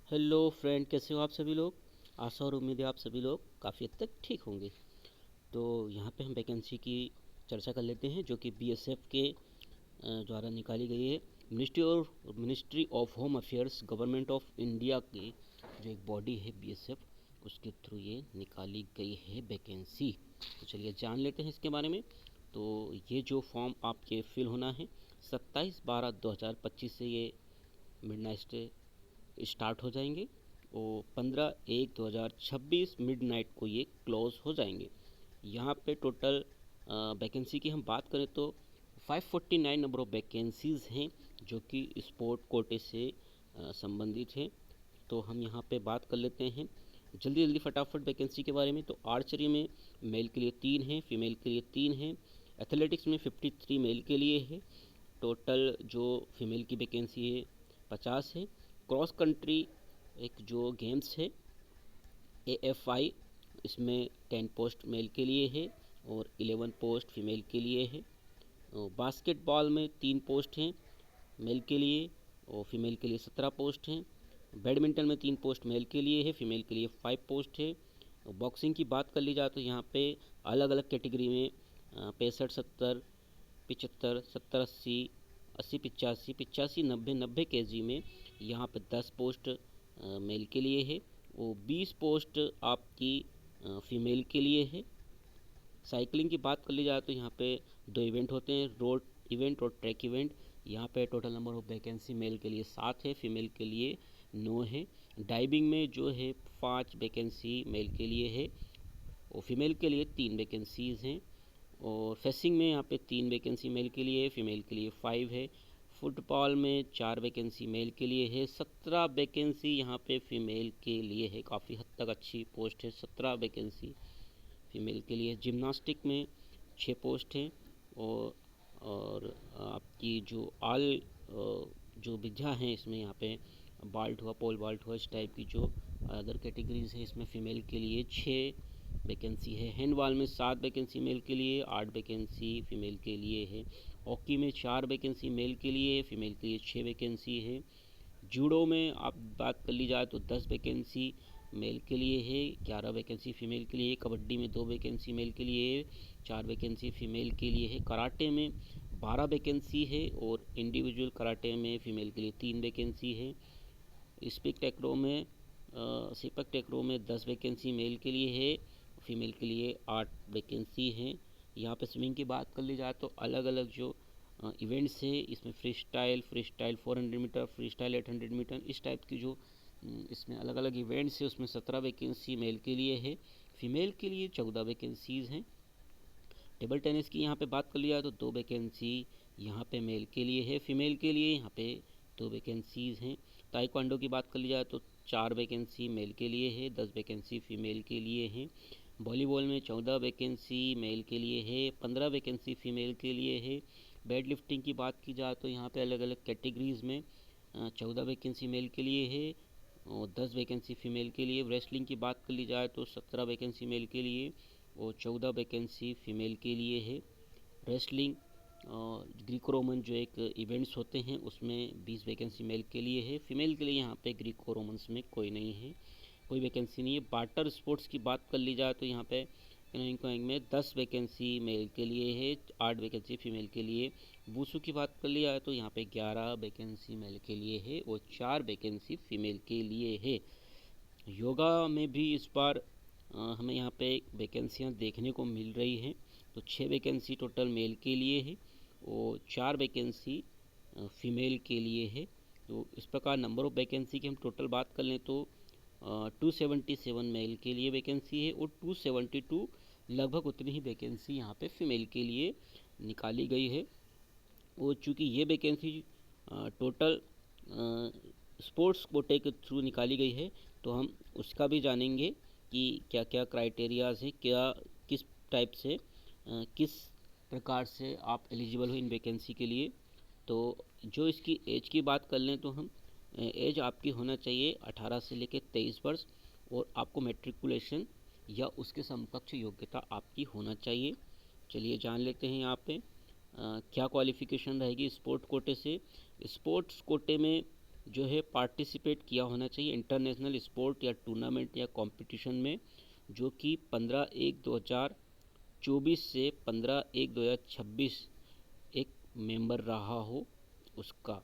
Hello friend, कैसे हो आप सभी लोग। आशा और उम्मीद है आप सभी लोग काफ़ी हद तक ठीक होंगे। तो यहाँ पे हम वैकेंसी की चर्चा कर लेते हैं जो कि बीएसएफ के द्वारा निकाली गई है। Ministry of home affairs government of India की जो एक बॉडी है बीएसएफ, उसके थ्रू ये निकाली गई है वैकेंसी। तो चलिए जान लेते हैं इसके बारे में। तो ये जो फॉर्म आपके फिल होना है 27/12/2025 से ये मिडनाइट स्टार्ट हो जाएंगे और 15/1/2026 मिडनाइट को ये क्लोज हो जाएंगे। यहाँ पे टोटल वैकेंसी की हम बात करें तो 549 नंबर ऑफ वैकेंसीज़ हैं जो कि स्पोर्ट कोटे से संबंधित हैं। तो हम यहाँ पे बात कर लेते हैं जल्दी जल्दी फटाफट वैकेंसी के बारे में। तो आर्चरी में मेल के लिए 3 हैं, फीमेल के लिए 3 हैं। एथलेटिक्स में 53 मेल के लिए है। टोटल जो फीमेल की वैकेंसी है 50 है। क्रॉस कंट्री एक जो गेम्स है AFI, इसमें 10 पोस्ट मेल के लिए है और 11 पोस्ट फीमेल के लिए है। बास्केटबॉल में 3 पोस्ट हैं मेल के लिए और फीमेल के लिए 17 पोस्ट हैं। बैडमिंटन में 3 पोस्ट मेल के लिए है, फीमेल के लिए 5 पोस्ट है। बॉक्सिंग की बात कर ली जाए तो यहाँ पे अलग अलग कैटेगरी में 65, 70, 75, 70, 80, 80, 85, 85, 90, 90 kg में यहाँ पे 10 पोस्ट मेल के लिए है और 20 पोस्ट आपकी फीमेल के लिए है। साइकिलिंग की बात कर ली जाए तो यहाँ पे 2 इवेंट होते हैं, रोड इवेंट और ट्रैक इवेंट। यहाँ पे total number of vacancy male के लिए 7 है, फीमेल के लिए 9 है। डाइविंग में जो है 5 वैकेंसी मेल के लिए है और फीमेल के लिए 3 वैकेंसीज़ हैं। और फेसिंग में यहाँ पे 3 वैकेंसी मेल के लिए है, फीमेल के लिए 5 है। फुटबॉल में 4 वैकेंसी मेल के लिए है, 17 वैकेंसी यहाँ पे फीमेल के लिए है। काफ़ी हद तक अच्छी पोस्ट है, 17 वैकेंसी फीमेल के लिए। जिम्नास्टिक में 6 पोस्ट हैं और आपकी जो जो विद्या हैं इसमें यहाँ पे बाल्ट हुआ, पोल बाल्ट हुआ, इस टाइप की जो अदर कैटेगरीज है इसमें फ़ीमेल के लिए 6 वैकेंसी है। हैंडबॉल में 7 वैकेंसी मेल के लिए, 8 वैकेंसी फ़ीमेल के लिए है। हॉकी में 4 वैकेंसी मेल के लिए, फ़ीमेल के लिए 6 वैकेंसी है। जूडो में आप बात कर ली जाए तो 10 वैकेंसी मेल के लिए है, 11 वैकेंसी फ़ीमेल के लिए। कबड्डी में 2 वैकेंसी मेल के लिए, 4 वैकेंसी फ़ीमेल के लिए है। कराटे में 12 वैकेंसी है और इंडिविजुअल कराटे में फ़ीमेल के लिए 3 वैकेंसी है। सिपक टैक्रो में 10 वैकेंसी मेल के लिए है, फीमेल के लिए 8 वैकेंसी हैं। यहाँ पे स्विमिंग की बात कर ली जाए तो अलग अलग जो इवेंट्स है इसमें freestyle 400 metre, freestyle 800 metre, इस टाइप की जो इसमें अलग अलग इवेंट्स है उसमें 17 वैकेंसी मेल के लिए है, फीमेल के लिए 14 वैकेंसीज़ हैं। टेबल टेनिस की यहाँ पे बात कर लिया तो 2 वैकेंसी यहाँ पे मेल के लिए है, फीमेल के लिए यहाँ पे 2 वैकेंसीज़ हैं। ताइक्वांडो की बात कर लिया तो 4 वैकेंसी मेल के लिए है, 10 वैकेंसी फीमेल के लिए हैं। वॉलीबॉल में 14 वैकेंसी मेल के लिए है, 15 वैकेंसी फीमेल के लिए है। वेट लिफ्टिंग की बात की जाए तो यहाँ पे अलग अलग कैटेगरीज़ में 14 वैकेंसी मेल के लिए है और 10 वैकेंसी फीमेल के लिए। रेसलिंग की बात कर ली जाए तो 17 वैकेंसी मेल के लिए और 14 वैकेंसी फ़ीमेल के लिए है। रेसलिंग ग्रीको रोमन जो एक इवेंट्स होते हैं उसमें 20 वैकेंसी मेल के लिए है, फीमेल के लिए यहाँ पे ग्रीको रोमन्स में कोई नहीं है, कोई वैकेंसी नहीं है। वाटर स्पोर्ट्स की बात कर ली जाए तो यहाँ पे कैनोइंग में 10 वैकेंसी मेल के लिए है, 8 वैकेंसी फीमेल के लिए। वुशु की बात कर लिया तो यहाँ पे 11 वैकेंसी मेल के लिए है और 4 वैकेंसी फीमेल के लिए है। योगा में भी इस बार हमें यहाँ पे वैकेंसियाँ देखने को मिल रही हैं। तो 6 वैकेंसी टोटल मेल के लिए है और 4 वैकेंसी फीमेल के लिए है। तो इस प्रकार नंबर ऑफ़ वैकेंसी की हम टोटल बात कर लें तो 277 मेल के लिए वैकेंसी है और 272 लगभग उतनी ही वैकेंसी यहाँ पे फीमेल के लिए निकाली गई है। और चूँकि ये वैकेंसी टोटल स्पोर्ट्स कोटे के थ्रू निकाली गई है तो हम उसका भी जानेंगे कि क्या क्या क्राइटेरियाज़ हैं, क्या किस टाइप से किस प्रकार से आप एलिजिबल हो इन वैकेंसी के लिए। तो जो इसकी एज की बात कर लें तो हम एज आपकी होना चाहिए 18 से लेकर 23 वर्ष और आपको मैट्रिकुलेशन या उसके समकक्ष योग्यता आपकी होना चाहिए। चलिए जान लेते हैं यहाँ पे क्या क्वालिफ़िकेशन रहेगी स्पोर्ट कोटे से। स्पोर्ट्स कोटे में जो है पार्टिसिपेट किया होना चाहिए इंटरनेशनल स्पोर्ट या टूर्नामेंट या कंपटीशन में, जो कि 15/1/2024 से 15/1/2026 एक मेंबर रहा हो उसका।